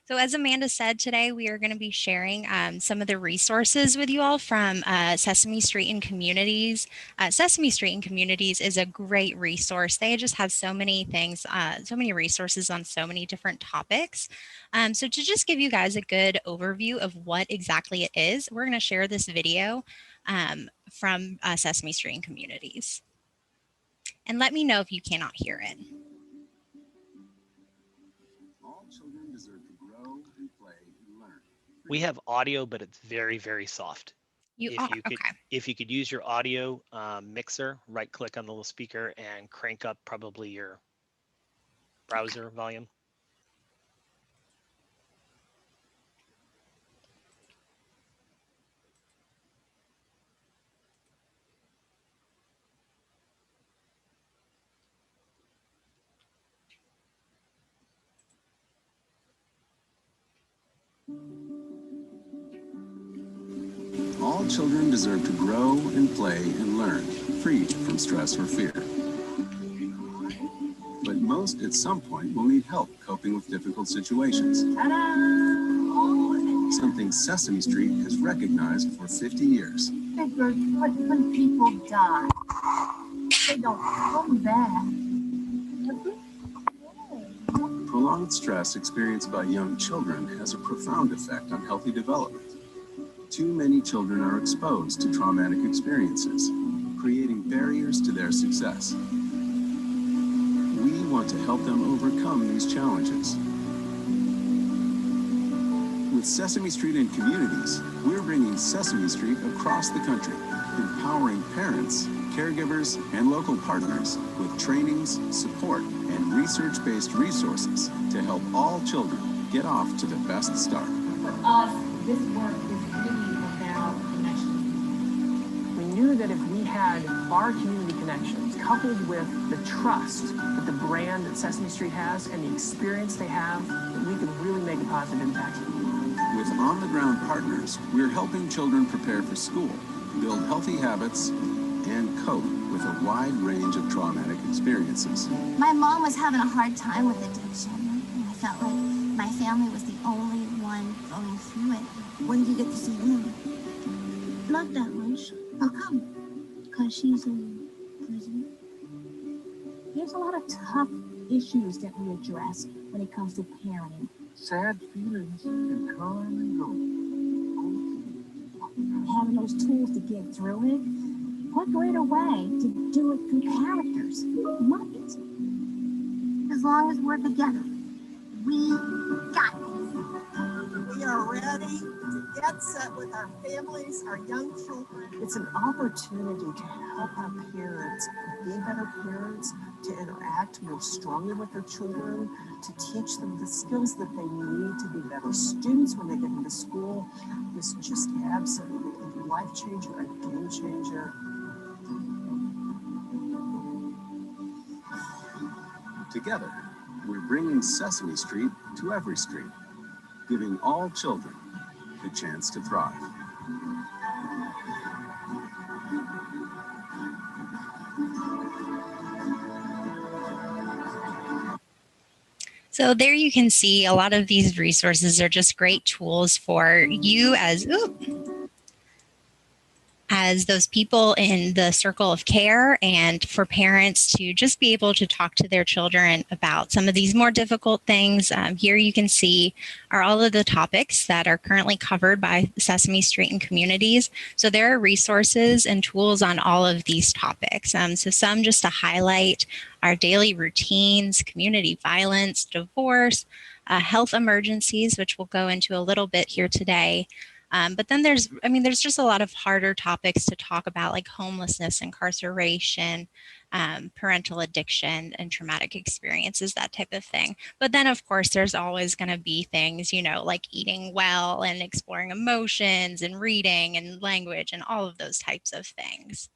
So as Amanda said, today we are going to be sharing some of the resources with you all from Sesame Street and Communities. Sesame Street and Communities is a great resource. They just have so many things, so many resources on so many different topics. So to just give you guys a good overview of what exactly it is, we're going to share this video from Sesame Street and Communities. And let me know if you cannot hear it. All children deserve to grow and play and learn. We have audio, but it's very, very soft. Okay. If you could use your audio mixer, right click on the little speaker and crank up probably your browser volume. All children deserve to grow and play and learn, free from stress or fear. But most at some point will need help coping with difficult situations. Something Sesame Street has recognized for 50 years. When people die, they don't come back. Prolonged stress experienced by young children has a profound effect on healthy development. Too many children are exposed to traumatic experiences, creating barriers to their success. We want to help them overcome these challenges. With Sesame Street and Communities, we're bringing Sesame Street across the country, empowering parents, caregivers, and local partners with trainings, support, and research-based resources to help all children get off to the best start. For us, this work is really about connections. We knew that if we had our community connections coupled with the trust that the brand that Sesame Street has and the experience they have, that we could really make a positive impact. With on-the-ground partners, we're helping children prepare for school, build healthy habits, and cope with a wide range of traumatic experiences. My mom was having a hard time with addiction, and I felt like my family was the only one going through it. When did you get to see him? Not that much. How come? Because she's in prison. There's a lot of tough issues that we address when it comes to parenting. Sad feelings can come and go. Having those tools to get through it, what greater way to do it through characters, Muppets? As long as we're together, we got this. We are ready to get set with our families, our young children. It's an opportunity to help our parents be better parents, to interact more strongly with their children, to teach them the skills that they need to be better students when they get into school. This is just absolutely a life changer, a game changer. Together, we're bringing Sesame Street to every street, giving all children the chance to thrive. So there you can see a lot of these resources are just great tools for you as those people in the circle of care, and for parents to just be able to talk to their children about some of these more difficult things. Here you can see are all of the topics that are currently covered by Sesame Street and Communities. So there are resources and tools on all of these topics. So some just to highlight our daily routines, community violence, divorce, health emergencies, which we'll go into a little bit here today. But then there's just a lot of harder topics to talk about, like homelessness, incarceration, parental addiction, and traumatic experiences, that type of thing. But then, of course, there's always going to be things, like eating well and exploring emotions and reading and language and all of those types of things.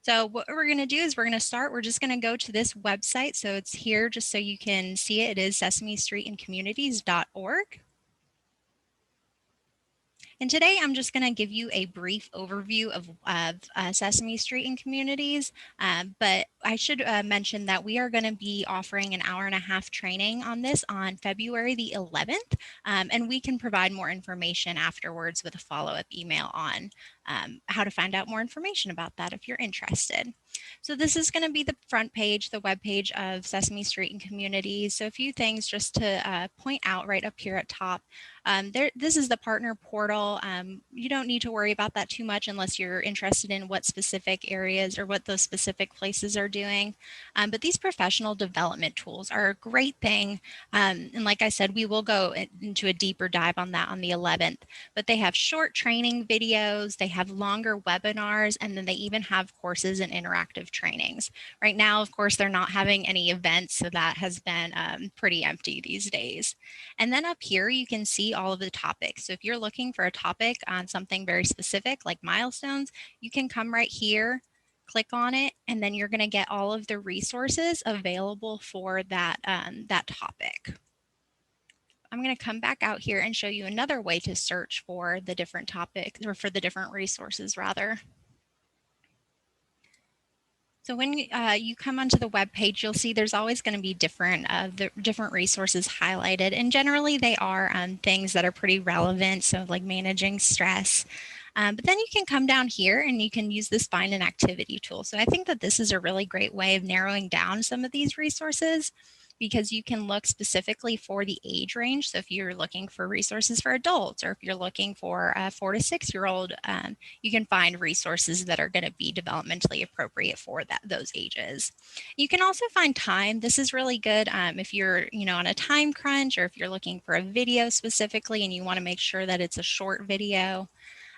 So what we're going to do is we're just going to go to this website. So it's here just so you can see it. It is sesamestreetandcommunities.org. And today I'm just going to give you a brief overview of Sesame Street and communities, but I should mention that we are going to be offering an hour-and-a-half training on this on February the 11th, and we can provide more information afterwards with a follow-up email on how to find out more information about that if you're interested. So this is going to be the front page, the web page of Sesame Street and Communities. So a few things just to point out right up here at top. This is the partner portal. You don't need to worry about that too much unless you're interested in what specific areas or what those specific places are doing. But these professional development tools are a great thing. And like I said, we will go into a deeper dive on that on the 11th. But they have short training videos, they have longer webinars, and then they even have courses and interactive trainings. Right now, of course, they're not having any events, so that has been pretty empty these days. And then up here, you can see all of the topics. So if you're looking for a topic on something very specific like milestones, you can come right here, click on it, and then you're going to get all of the resources available for that, that topic. I'm going to come back out here and show you another way to search for the different topics, or for the different resources rather. So when you come onto the web page, you'll see there's always going to be different resources highlighted, and generally they are things that are pretty relevant, so like managing stress. But then you can come down here and you can use this find an activity tool. So I think that this is a really great way of narrowing down some of these resources, because you can look specifically for the age range. So if you're looking for resources for adults, or if you're looking for a 4 to 6 year old, you can find resources that are going to be developmentally appropriate for those ages. You can also find time. This is really good if you're on a time crunch, or if you're looking for a video specifically and you want to make sure that it's a short video.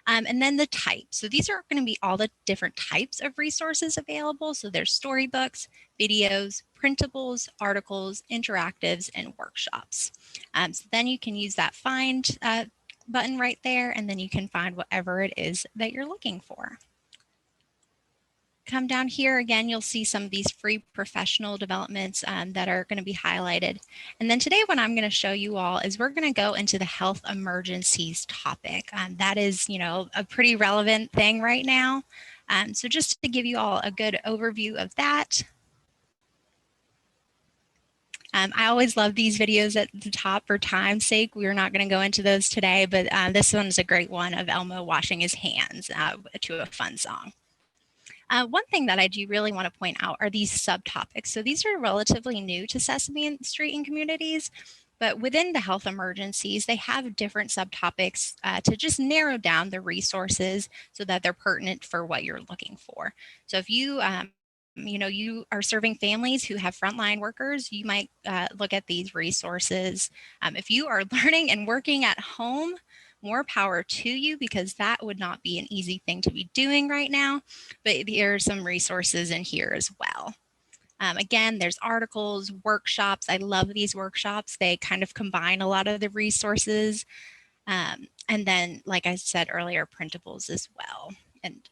And then the type. So these are going to be all the different types of resources available. So there's storybooks, videos, printables, articles, interactives, and workshops. So then you can use that find button right there, and then you can find whatever it is that you're looking for. Come down here again, you'll see some of these free professional developments that are going to be highlighted. And then today what I'm going to show you all is we're going to go into the health emergencies topic. That is, a pretty relevant thing right now. So just to give you all a good overview of that. I always love these videos at the top for time's sake. We're not going to go into those today, but this one's a great one of Elmo washing his hands to a fun song. One thing that I do really want to point out are these subtopics. So these are relatively new to Sesame Street and Communities, but within the health emergencies, they have different subtopics to just narrow down the resources so that they're pertinent for what you're looking for. So if you you are serving families who have frontline workers, you might look at these resources. If you are learning and working at home, more power to you, because that would not be an easy thing to be doing right now, but there are some resources in here as well. Again, there's articles, workshops. I love these workshops. They kind of combine a lot of the resources. And then, like I said earlier, printables as well. And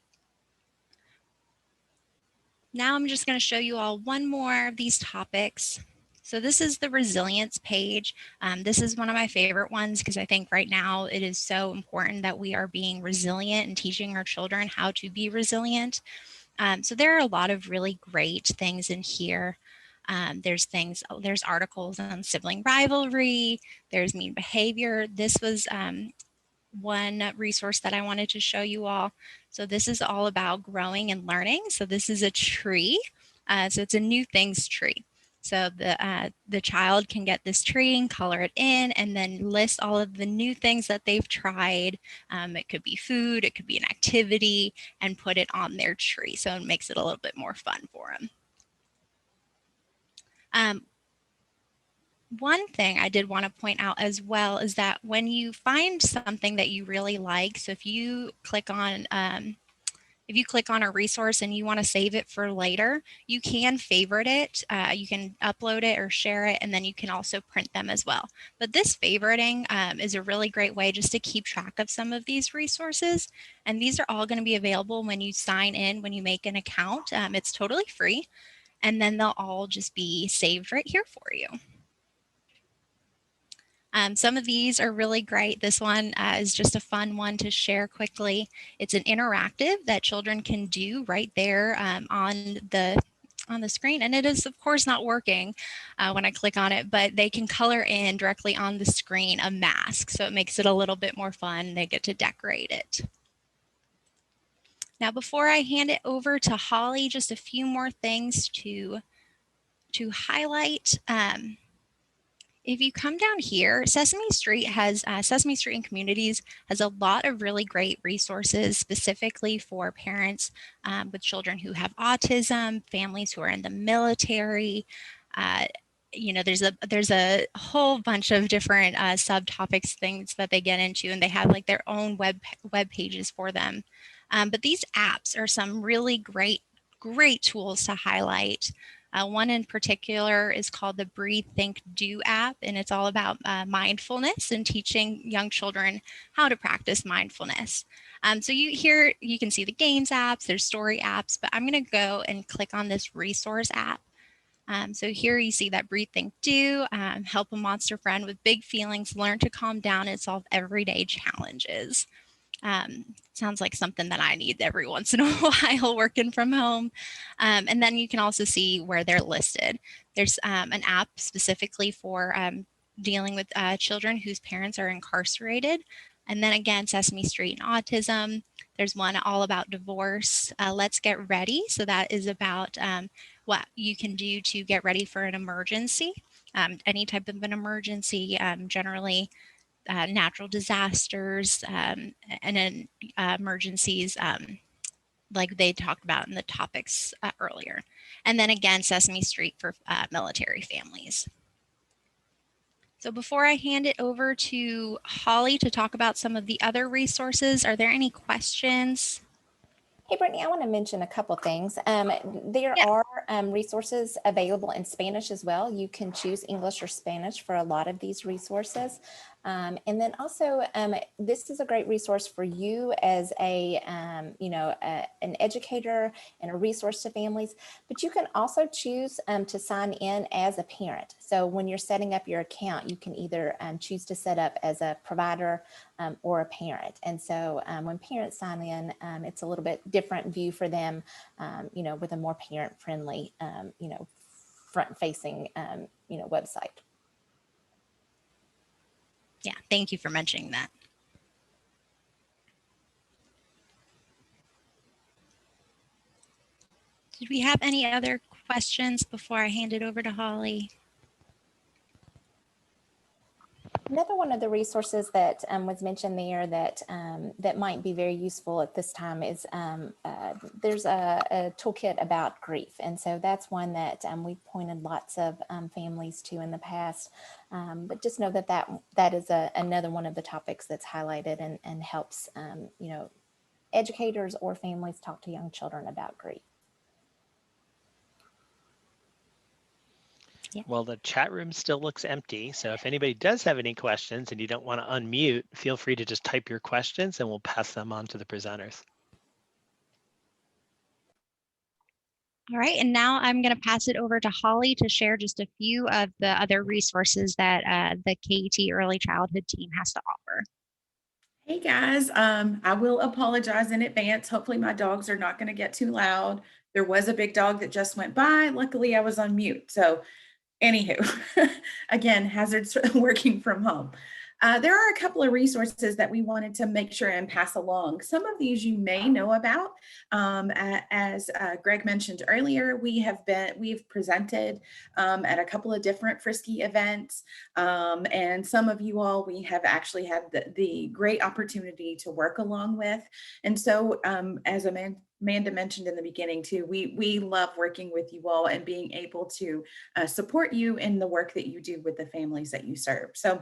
now I'm just going to show you all one more of these topics. So this is the resilience page. This is one of my favorite ones because I think right now it is so important that we are being resilient and teaching our children how to be resilient. So there are a lot of really great things in here. There's articles on sibling rivalry, there's mean behavior. This was one resource that I wanted to show you all. So this is all about growing and learning. So this is a tree. So it's a new things tree. So the child can get this tree and color it in and then list all of the new things that they've tried. It could be food, it could be an activity, and put it on their tree. So it makes it a little bit more fun for them. One thing I did want to point out as well is that when you find something that you really like, so if you click on a resource and you want to save it for later, you can favorite it, you can upload it or share it, and then you can also print them as well. But this favoriting is a really great way just to keep track of some of these resources. And these are all going to be available when you sign in, when you make an account. It's totally free. And then they'll all just be saved right here for you. Some of these are really great. This one is just a fun one to share quickly. It's an interactive that children can do right there on the screen, and it is of course not working when I click on it, but they can color in directly on the screen a mask, so it makes it a little bit more fun. They get to decorate it. Now, before I hand it over to Holly, just a few more things to highlight. If you come down here, Sesame Street and Communities has a lot of really great resources specifically for parents with children who have autism, families who are in the military. There's a whole bunch of different subtopics, things that they get into, and they have like their own web pages for them. But these apps are some really great tools to highlight. One in particular is called the Breathe, Think, Do app, and it's all about mindfulness and teaching young children how to practice mindfulness. So you can see the games apps, there's story apps, but I'm going to go and click on this resource app. So here you see that Breathe, Think, Do, help a monster friend with big feelings, learn to calm down and solve everyday challenges. Sounds like something that I need every once in a while working from home. And then you can also see where they're listed. There's an app specifically for dealing with children whose parents are incarcerated. And then again, Sesame Street and autism. There's one all about divorce. Let's Get Ready. So that is about what you can do to get ready for an emergency, any type of an emergency, generally natural disasters and then emergencies like they talked about in the topics earlier. And then again, Sesame Street for military families. So before I hand it over to Holly to talk about some of the other resources, are there any questions? Hey, Brittany, I want to mention a couple things. There are resources available in Spanish as well. You can choose English or Spanish for a lot of these resources. And then also, this is a great resource for you as an educator and a resource to families, but you can also choose to sign in as a parent. So when you're setting up your account, you can either choose to set up as a provider or a parent. And so when parents sign in, it's a little bit different view for them, with a more parent-friendly, front-facing, website. Yeah, thank you for mentioning that. Did we have any other questions before I hand it over to Holly? Another one of the resources that was mentioned there that that might be very useful at this time is there's a toolkit about grief. And so that's one that we've pointed lots of families to in the past. But just know that is another one of the topics that's highlighted and helps, educators or families talk to young children about grief. Yeah. Well, the chat room still looks empty. So if anybody does have any questions and you don't want to unmute, feel free to just type your questions and we'll pass them on to the presenters. All right, and now I'm going to pass it over to Holly to share just a few of the other resources that the KET Early Childhood team has to offer. Hey guys, I will apologize in advance. Hopefully my dogs are not going to get too loud. There was a big dog that just went by. Luckily I was on mute. So anywho, again, hazards working from home. There are a couple of resources that we wanted to make sure and pass along. Some of these you may know about. As Greg mentioned earlier, we've presented at a couple of different FRYSC events. And some of you all, we have actually had the great opportunity to work along with. And so as Amanda mentioned in the beginning too, we love working with you all and being able to support you in the work that you do with the families that you serve. So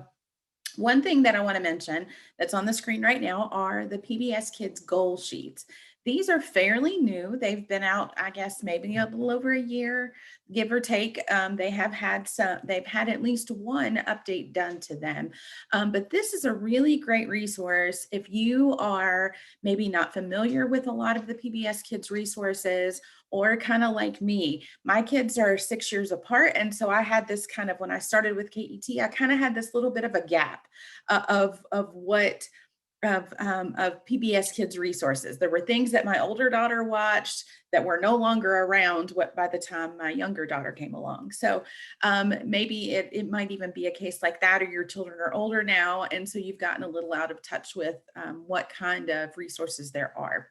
one thing that I want to mention that's on the screen right now are the PBS Kids goal sheets. These are fairly new. They've been out, I guess, maybe a little over a year, give or take. They've had at least one update done to them. But this is a really great resource if you are maybe not familiar with a lot of the PBS Kids resources, or kind of like me. My kids are 6 years apart. And so I had this kind of, when I started with KET, I kind of had this little bit of a gap of PBS Kids resources. There were things that my older daughter watched that were no longer around by the time my younger daughter came along. So maybe it might even be a case like that, or your children are older now, and so you've gotten a little out of touch with what kind of resources there are.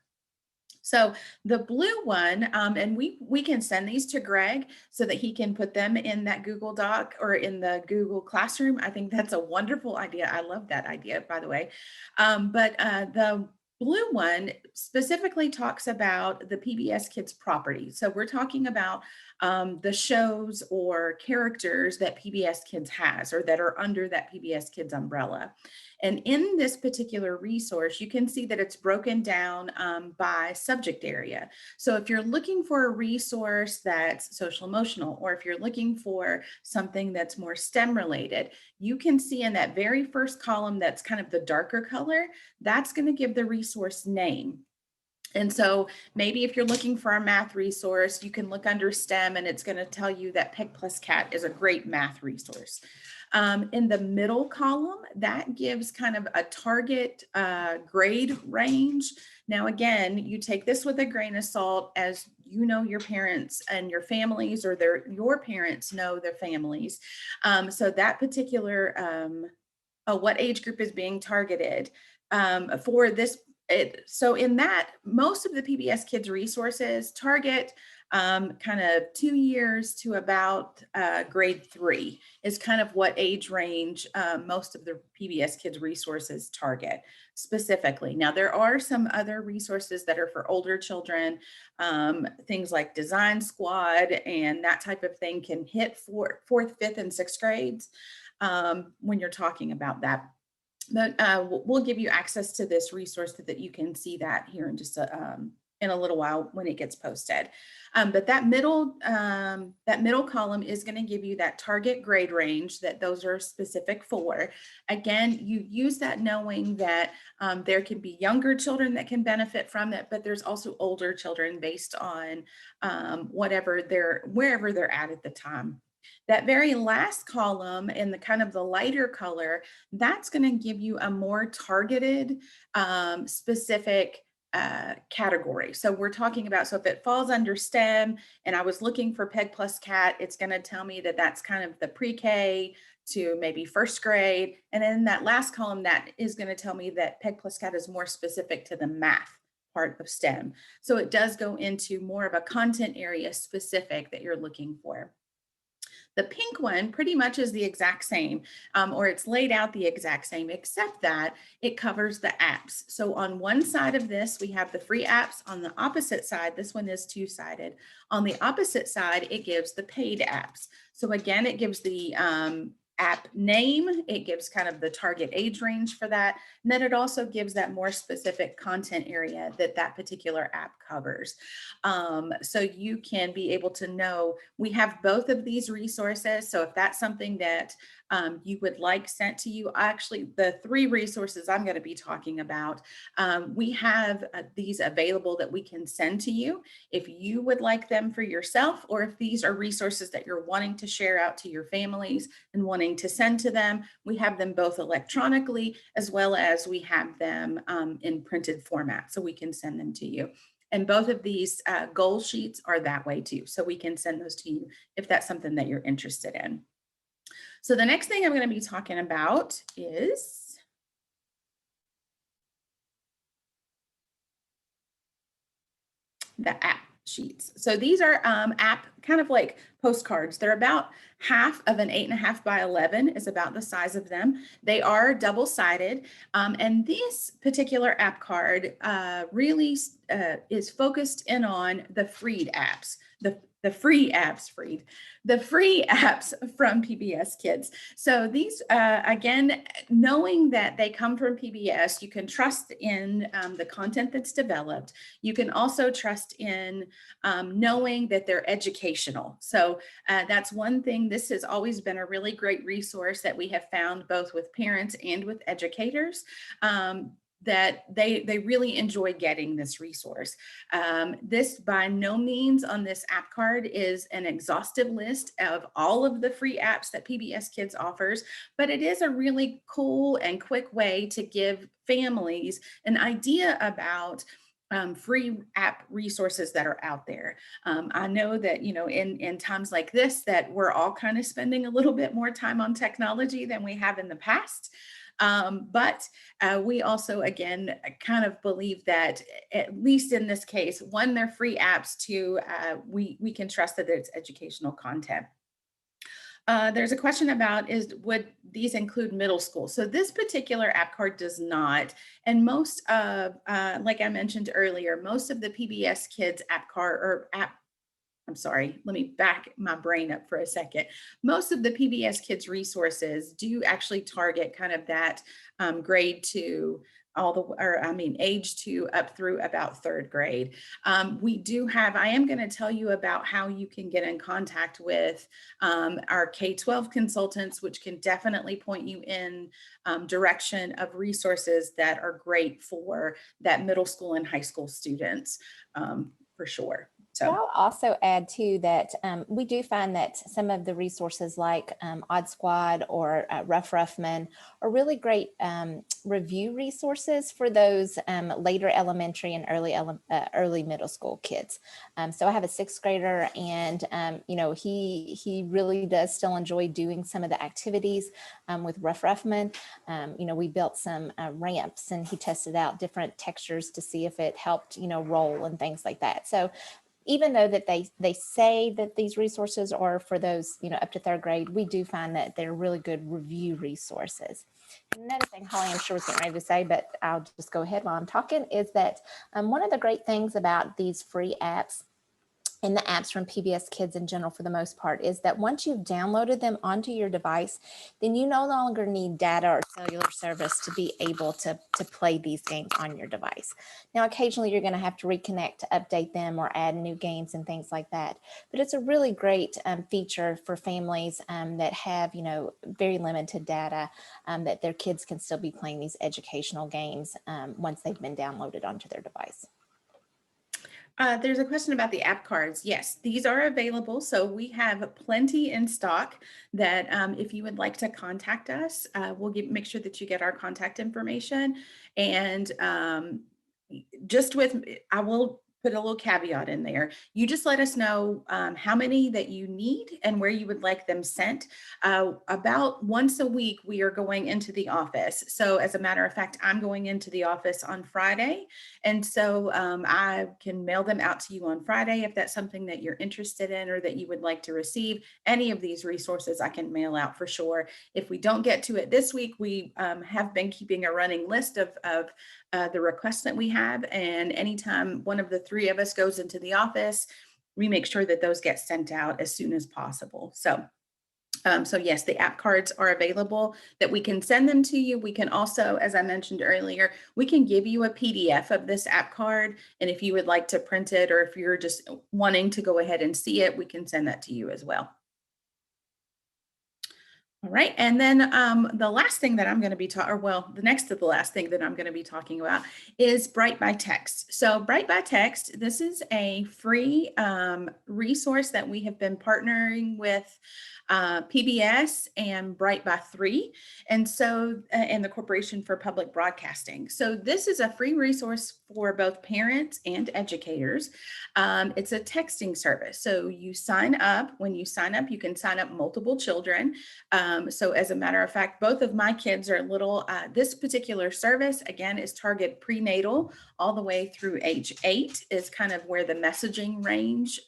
So the blue one, and we can send these to Greg so that he can put them in that Google Doc or in the Google Classroom. I think that's a wonderful idea. I love that idea, by the way. But the blue one specifically talks about the PBS Kids property. So we're talking about the shows or characters that PBS Kids has, or that are under that PBS Kids umbrella. And in this particular resource, you can see that it's broken down by subject area. So if you're looking for a resource that's social emotional, or if you're looking for something that's more STEM related, you can see in that very first column that's kind of the darker color, that's going to give the resource name. And so maybe if you're looking for a math resource, you can look under STEM and it's going to tell you that Peg Plus Cat is a great math resource. In the middle column, that gives kind of a target grade range. Now, again, you take this with a grain of salt, as you know your parents and your families, or your parents know their families. So that particular, what age group is being targeted for this. So in that, most of the PBS Kids resources target kind of 2 years to about grade 3 is kind of what age range most of the PBS Kids resources target specifically. Now, there are some other resources that are for older children, things like Design Squad and that type of thing can hit 4th, 5th, and 6th grades when you're talking about that. But we'll give you access to this resource so that you can see that here in just in a little while when it gets posted. But that middle column is going to give you that target grade range that those are specific for. Again, you use that knowing that there can be younger children that can benefit from it, but there's also older children based on wherever they're at the time. That very last column in the kind of the lighter color, that's going to give you a more targeted, specific category. So we're talking about, so if it falls under STEM and I was looking for Peg Plus Cat, it's going to tell me that that's kind of the pre-K to maybe 1st grade. And then that last column, that is going to tell me that Peg Plus Cat is more specific to the math part of STEM. So it does go into more of a content area specific that you're looking for. The pink one pretty much is the exact same, or it's laid out the exact same, except that it covers the apps. So on one side of this, we have the free apps. On the opposite side, this one is two-sided. On the opposite side, it gives the paid apps. So again, it gives the app name, it gives kind of the target age range for that. And then it also gives that more specific content area that particular app covers. So you can be able to know, we have both of these resources. So if that's something that you would like sent to you, actually the 3 resources I'm going to be talking about, we have these available that we can send to you if you would like them for yourself, or if these are resources that you're wanting to share out to your families and wanting to send to them. We have them both electronically, as well as we have them in printed format, so we can send them to you. And both of these goal sheets are that way too, so we can send those to you if that's something that you're interested in. So the next thing I'm going to be talking about is the app sheets. So these are app kind of like postcards. They're about half of an 8.5 by 11 is about the size of them. They are double-sided. And this particular app card really is focused in on the freed apps. the free apps, the free apps from PBS Kids. So these, again, knowing that they come from PBS, you can trust in the content that's developed. You can also trust in knowing that they're educational. So that's one thing. This has always been a really great resource that we have found both with parents and with educators. That they really enjoy getting this resource. This by no means on this app card is an exhaustive list of all of the free apps that PBS Kids offers, but it is a really cool and quick way to give families an idea about free app resources that are out there. I know that, you know, in times like this, that we're all kind of spending a little bit more time on technology than we have in the past. But we also, again, kind of believe that, at least in this case, one, they're free apps, two, we can trust that it's educational content. There's a question about, would these include middle school? So this particular app card does not. And most of, like I mentioned earlier, most of the PBS Kids app card or app, I'm sorry, let me back my brain up for a second. Most of the PBS Kids resources do actually target kind of that grade 2, age 2 up through about 3rd grade. We do have, I am going to tell you about how you can get in contact with our K-12 consultants, which can definitely point you in direction of resources that are great for that middle school and high school students, for sure. So I'll also add too that we do find that some of the resources like Odd Squad or Rough Roughman are really great review resources for those later elementary and early middle school kids. So I have a 6th grader, and you know, he really does still enjoy doing some of the activities with Rough Roughman. You know, we built some ramps, and he tested out different textures to see if it helped, you know, roll and things like that. So even though that they say that these resources are for those, you know, up to 3rd grade, we do find that they're really good review resources. Another thing, Holly, I'm sure was getting ready to say, but I'll just go ahead while I'm talking, is that one of the great things about these free apps and the apps from PBS Kids in general, for the most part, is that once you've downloaded them onto your device, then you no longer need data or cellular service to be able to play these games on your device. Now, occasionally you're going to have to reconnect to update them or add new games and things like that. But it's a really great feature for families that have, you know, very limited data, that their kids can still be playing these educational games once they've been downloaded onto their device. There's a question about the app cards. Yes, these are available. So we have plenty in stock that if you would like to contact us, we'll make sure that you get our contact information. And I will put a little caveat in there. You just let us know how many that you need and where you would like them sent. About once a week, we are going into the office. So as a matter of fact, I'm going into the office on Friday. And so I can mail them out to you on Friday if that's something that you're interested in or that you would like to receive. Any of these resources I can mail out for sure. If we don't get to it this week, we have been keeping a running list of the requests that we have. And anytime one of the 3 of us goes into the office, we make sure that those get sent out as soon as possible. So yes, the app cards are available, that we can send them to you. We can also, as I mentioned earlier, we can give you a PDF of this app card. And if you would like to print it, or if you're just wanting to go ahead and see it, we can send that to you as well. All right, and then the last thing that I'm going to be the next to the last thing that I'm going to be talking about is Wright by Text. So Wright by Text, this is a free resource that we have been partnering with PBS and Wright by 3, and so and the Corporation for Public Broadcasting. So this is a free resource for both parents and educators. It's a texting service. So you sign up. When you sign up, you can sign up multiple children. So as a matter of fact, both of my kids are little. This particular service, again, is target prenatal all the way through age 8 is kind of where the messaging range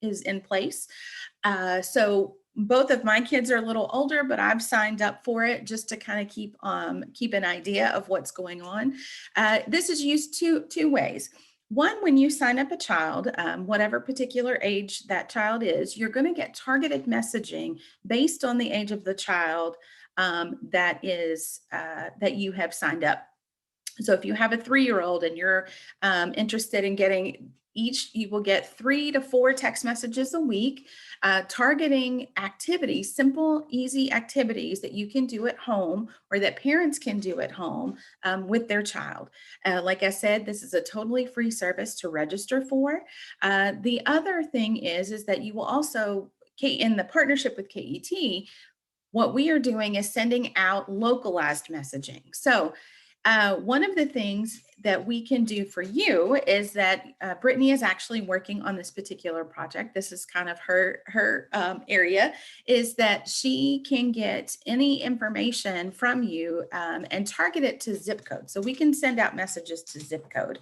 is in place. So both of my kids are a little older, but I've signed up for it just to kind of keep an idea of what's going on. This is used two ways. One, when you sign up a child, whatever particular age that child is, you're going to get targeted messaging based on the age of the child that you have signed up. So if you have a 3-year-old and you're interested in getting you will get 3 to 4 text messages a week, targeting activities, simple, easy activities that you can do at home or that parents can do at home with their child. Like I said, this is a totally free service to register for. The other thing is that you will also, in the partnership with KET, what we are doing is sending out localized messaging. So one of the things that we can do for you is that Brittany is actually working on this particular project. This is kind of her area, is that she can get any information from you and target it to zip code. So we can send out messages to zip code,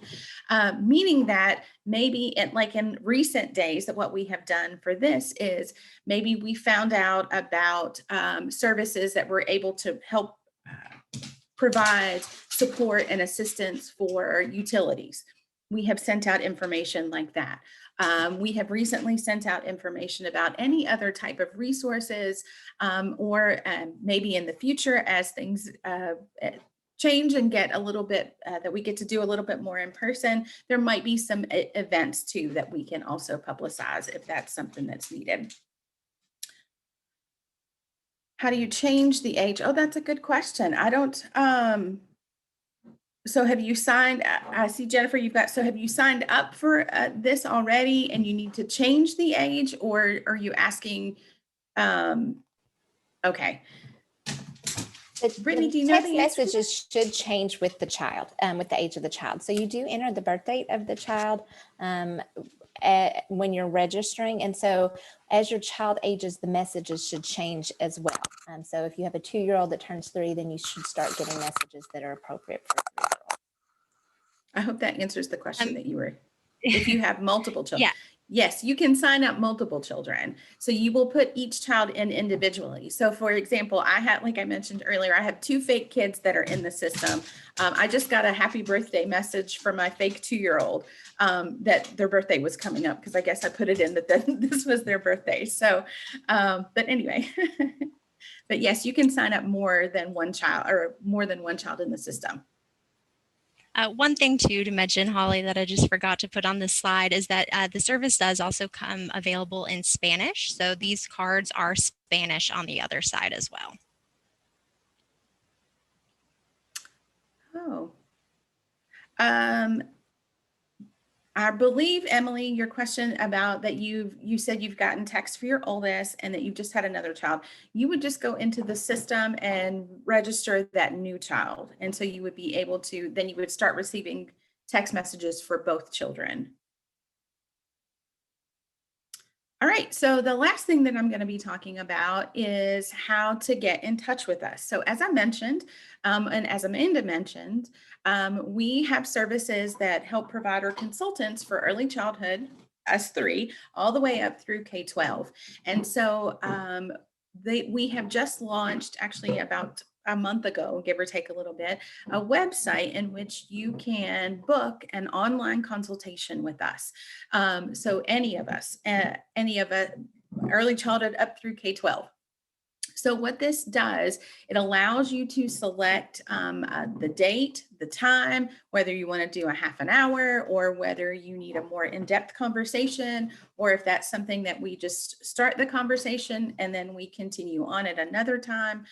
meaning that maybe like in recent days, that what we have done for this is maybe we found out about services that were able to help provide support and assistance for utilities. We have sent out information like that. We have recently sent out information about any other type of resources, or maybe in the future as things change and get a little bit, that we get to do a little bit more in person, there might be some events too that we can also publicize if that's something that's needed. How do you change the age? Oh, that's a good question. I don't, so have you signed, I see Jennifer, so have you signed up for this already and you need to change the age, or are you asking, okay. Brittany, do you know the text messages should change with the child, with the age of the child. So you do enter the birth date of the child when you're registering. And so as your child ages, the messages should change as well. So if you have a 2-year-old that turns 3, then you should start getting messages that are appropriate for a 3-year-old. I hope that answers the question that you were, if you have multiple children. Yeah. Yes, you can sign up multiple children. So you will put each child in individually. So for example, I have, like I mentioned earlier, I have 2 fake kids that are in the system. I just got a happy birthday message from my fake 2-year-old that their birthday was coming up, because I guess I put it in that this was their birthday. So, but anyway, but yes, you can sign up more than one child in the system. One thing too to mention, Holly, that I just forgot to put on this slide is that the service does also come available in Spanish. So these cards are Spanish on the other side as well. Oh, I believe, Emily, your question about that you said you've gotten text for your oldest and that you've just had another child. You would just go into the system and register that new child. And so you would be able to, then you would start receiving text messages for both children. All right, so the last thing that I'm going to be talking about is how to get in touch with us. So as I mentioned, and as Amanda mentioned, we have services that help provide our consultants for early childhood, us 3, all the way up through K-12. And so we have just launched, actually about a month ago, give or take a little bit, a website in which you can book an online consultation with us. So any of us, early childhood up through K-12. So what this does, it allows you to select the date, the time, whether you want to do a half an hour or whether you need a more in-depth conversation, or if that's something that we just start the conversation and then we continue on at another time.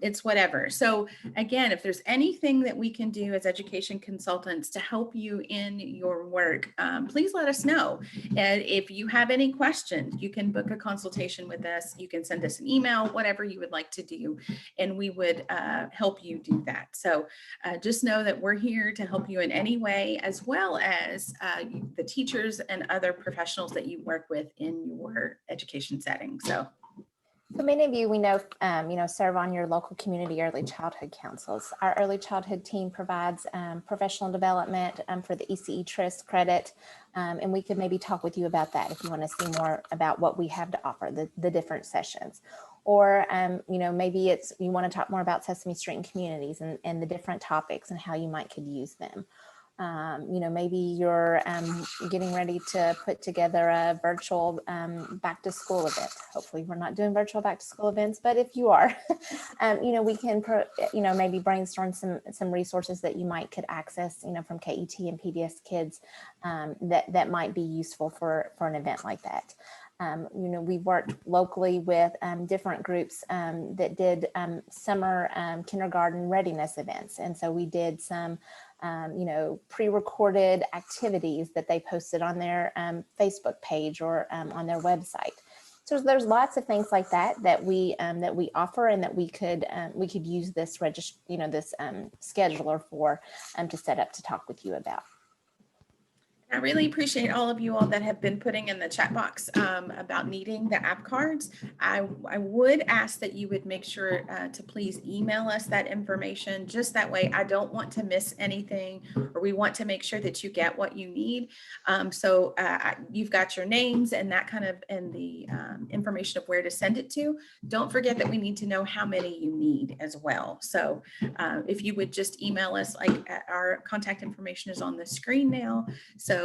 It's whatever. So again, if there's anything that we can do as education consultants to help you in your work, please let us know. And if you have any questions, you can book a consultation with us. You can send us an email, whatever you would like to do, and we would help you do that. So just know that we're here to help you in any way, as well as the teachers and other professionals that you work with in your education setting. So many of you we know, serve on your local community early childhood councils. Our early childhood team provides professional development for the ECE TRIS credit, and we could maybe talk with you about that if you want to see more about what we have to offer, the different sessions. Or, maybe you want to talk more about Sesame Street and communities and the different topics and how you could use them. You know, maybe you're getting ready to put together a virtual back to school event. Hopefully we're not doing virtual back to school events, but if you are, you know, we can, you know, maybe brainstorm some resources that you might could access, you know, from KET and PBS Kids that might be useful for an event like that. You know, we worked locally with different groups that did summer kindergarten readiness events. And so we did some, you know, pre-recorded activities that they posted on their Facebook page or on their website. So there's lots of things like that we offer, and that we could use this this scheduler for to set up to talk with you about. I really appreciate all of you all that have been putting in the chat box about needing the app cards. I would ask that you would make sure to please email us that information. Just that way, I don't want to miss anything, or we want to make sure that you get what you need. So you've got your names and that kind of, and the information of where to send it to. Don't forget that we need to know how many you need as well. So if you would just email us, like our contact information is on the screen now. So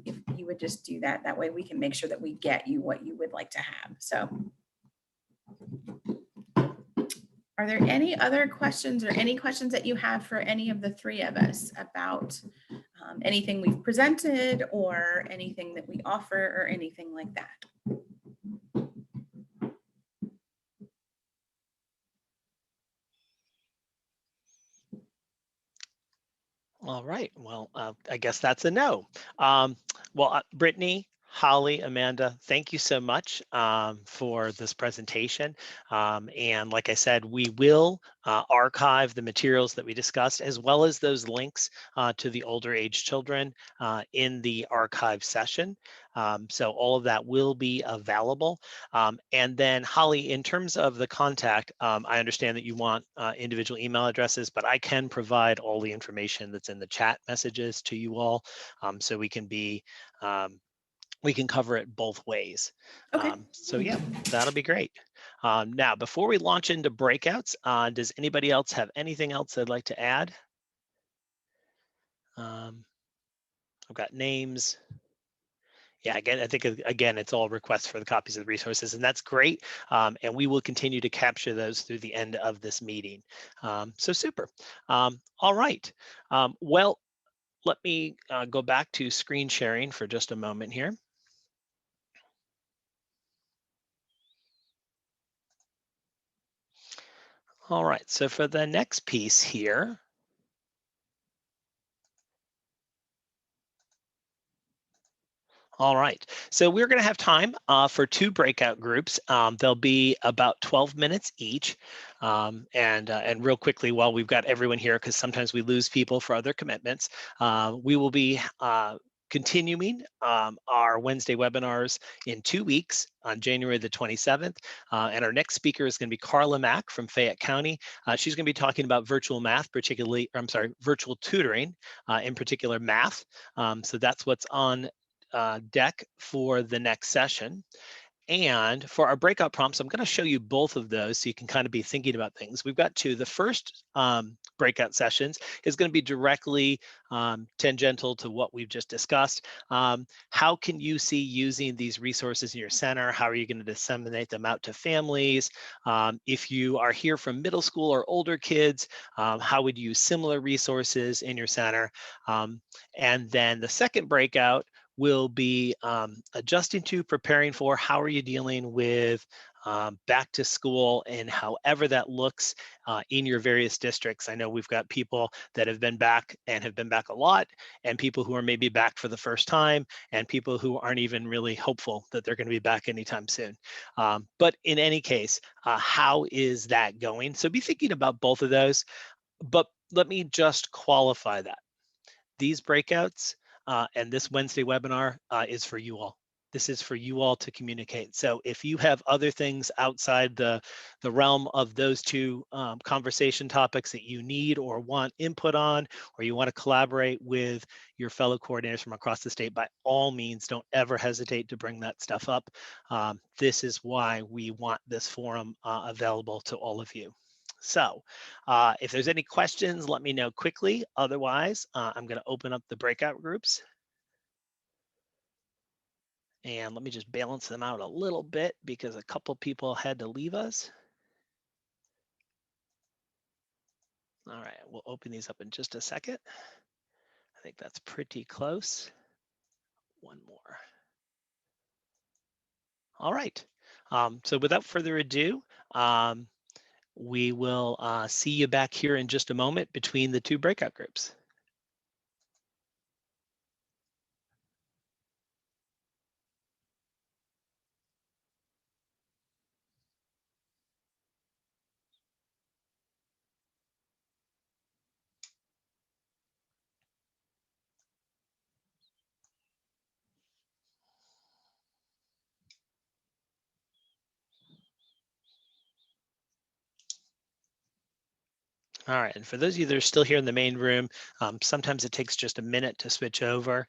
if you would just do that, that way we can make sure that we get you what you would like to have. So are there any other questions, or any questions that you have for any of the three of us about anything we've presented, or anything that we offer, or anything like that? All right. Well, I guess that's a no. Brittany, Holly, Amanda, thank you so much for this presentation. And like I said, we will archive the materials that we discussed, as well as those links to the older age children in the archive session. So all of that will be available. And then Holly, in terms of the contact, I understand that you want individual email addresses, but I can provide all the information that's in the chat messages to you all, so we can cover it both ways. Okay. So yeah, that'll be great. Now, before we launch into breakouts, does anybody else have anything else they'd like to add? I've got names. Yeah, again, I think, again, it's all requests for the copies of the resources, and that's great. And we will continue to capture those through the end of this meeting. So super. All right. Well, let me go back to screen sharing for just a moment here. All right, so for the next piece here, all right, so we're going to have time for 2 breakout groups. They'll be about 12 minutes each. And real quickly, while we've got everyone here, because sometimes we lose people for other commitments, we will be continuing our Wednesday webinars in 2 weeks on January the 27th. And our next speaker is going to be Carla Mack from Fayette County. She's going to be talking about virtual math, virtual tutoring, in particular math. So that's what's on deck for the next session. And for our breakout prompts, I'm going to show you both of those so you can kind of be thinking about things. We've got 2. The first breakout sessions is going to be directly tangential to what we've just discussed. How can you see using these resources in your center? How are you going to disseminate them out to families? If you are here from middle school or older kids, how would you use similar resources in your center? And then the second breakout will be adjusting to, preparing for, how are you dealing with back to school, and however that looks in your various districts. I know we've got people that have been back and have been back a lot, and people who are maybe back for the first time, and people who aren't even really hopeful that they're going to be back anytime soon. But in any case, how is that going? So be thinking about both of those. But let me just qualify that. These breakouts and this Wednesday webinar is for you all. This is for you all to communicate. So if you have other things outside the realm of those 2 conversation topics that you need or want input on, or you want to collaborate with your fellow coordinators from across the state, by all means, don't ever hesitate to bring that stuff up. This is why we want this forum available to all of you. So if there's any questions, let me know quickly. Otherwise, I'm going to open up the breakout groups. And let me just balance them out a little bit because a couple people had to leave us. All right, we'll open these up in just a second. I think that's pretty close. One more. All right. So without further ado, we will see you back here in just a moment between the two breakout groups. All right, and for those of you that are still here in the main room, sometimes it takes just a minute to switch over.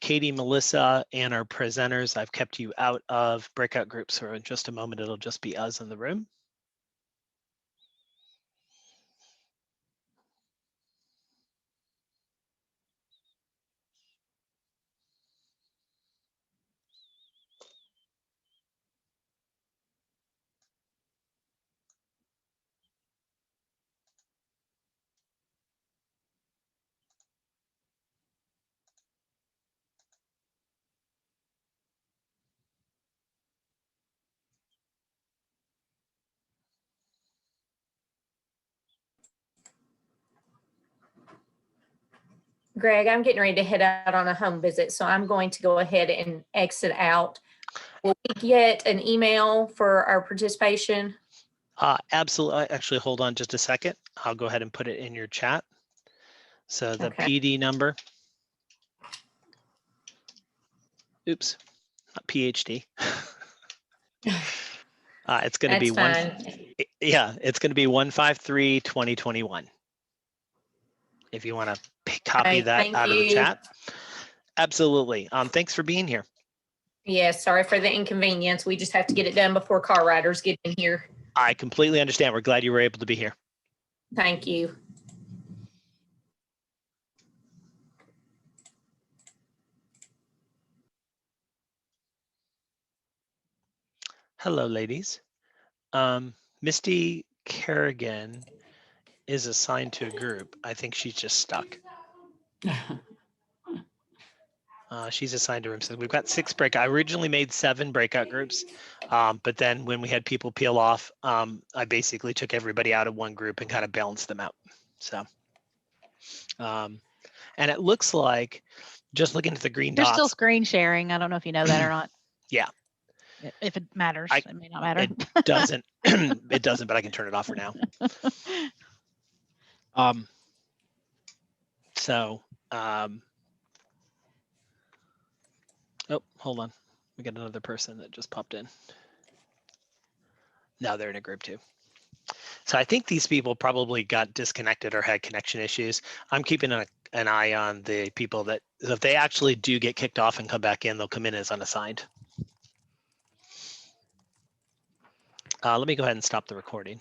Katie, Melissa, and our presenters, I've kept you out of breakout groups, so in just a moment, it'll just be us in the room. Greg, I'm getting ready to head out on a home visit, so I'm going to go ahead and exit out. Will we get an email for our participation? Absolutely. Actually, hold on just a second. I'll go ahead and put it in your chat. So the PD number. Oops, not PhD. It's going to be it's going to be 153-2021. If you want to copy that out of the chat. Absolutely. Thanks for being here. Yeah, sorry for the inconvenience. We just have to get it done before car riders get in here. I completely understand. We're glad you were able to be here. Thank you. Hello, ladies. Misty Kerrigan is assigned to a group. I think she's just stuck. She's assigned to room. So we've got 6 breakout. I originally made 7 breakout groups, but then when we had people peel off, I basically took everybody out of one group and kind of balanced them out. So, and it looks like, just looking at the green dots. You're still screen sharing. I don't know if you know that or not. Yeah. If it matters, it may not matter. It doesn't. It doesn't, but I can turn it off for now. Oh, hold on. We got another person that just popped in. Now they're in a group too. So I think these people probably got disconnected or had connection issues. I'm keeping an eye on the people that, if they actually do get kicked off and come back in, they'll come in as unassigned. Let me go ahead and stop the recording.